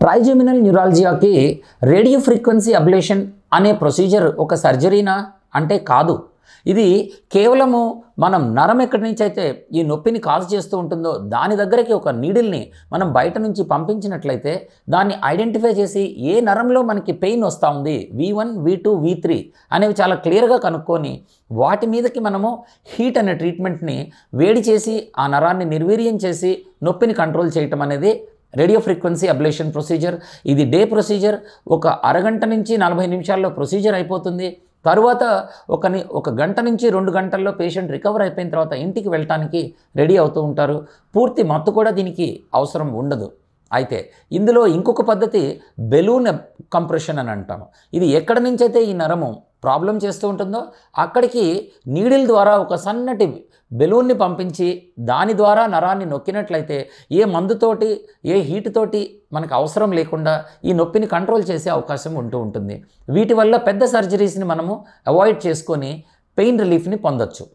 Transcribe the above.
Trigeminal న్యూరాలజియాకి radio frequency ablation అనే procedure ఒక సర్జరీనా అంటే కాదు. ఇది కేవలము మనం నరం ఎక్కడి నుంచి అయితే ఈ నొప్పిని కాజ్ చేస్తూ ఉంటుందో దాని దగ్గరికి ఒక నీడిల్ని మనం బయట నుంచి పంపించినట్లయితే దాన్ని ఐడెంటిఫై చేసి ఏ నరంలో మనకి పెయిన్ వస్తూ ఉంది, V1, V2, V3 అనేవి చాలా క్లియర్గా కనుక్కొని వాటి మీదకి మనము హీట్ అనే ట్రీట్మెంట్ని వేడి చేసి ఆ నరాన్ని నిర్వీర్యం చేసి నొప్పిని కంట్రోల్ చేయటం అనేది రేడియో ఫ్రీక్వెన్సీ అబ్లేషన్ ప్రొసీజర్. ఇది డే ప్రొసీజర్. ఒక అరగంట నుంచి 40 నిమిషాల్లో ప్రొసీజర్ అయిపోతుంది. తరువాత ఒక గంట నుంచి 2 గంటల్లో పేషెంట్ రికవర్ అయిపోయిన తర్వాత ఇంటికి వెళ్ళటానికి రెడీ అవుతూ ఉంటారు. పూర్తి మత్తు కూడా దీనికి అవసరం ఉండదు. అయితే ఇందులో ఇంకొక పద్ధతి బెలూన్ కంప్రెషన్ అని అంటాము. ఇది ఎక్కడి నుంచి అయితే ఈ నరము ప్రాబ్లం చేస్తూ ఉంటుందో అక్కడికి నీడిల్ ద్వారా ఒక సన్నటి బెలూన్ని పంపించి దాని ద్వారా నరాన్ని నొక్కినట్లయితే ఏ మందుతోటి ఏ హీట్ తోటి మనకు అవసరం లేకుండా ఈ నొప్పిని కంట్రోల్ చేసే అవకాశం ఉంటుంది. వీటి వల్ల పెద్ద సర్జరీస్ని మనము అవాయిడ్ చేసుకొని పెయిన్ రిలీఫ్ని పొందొచ్చు.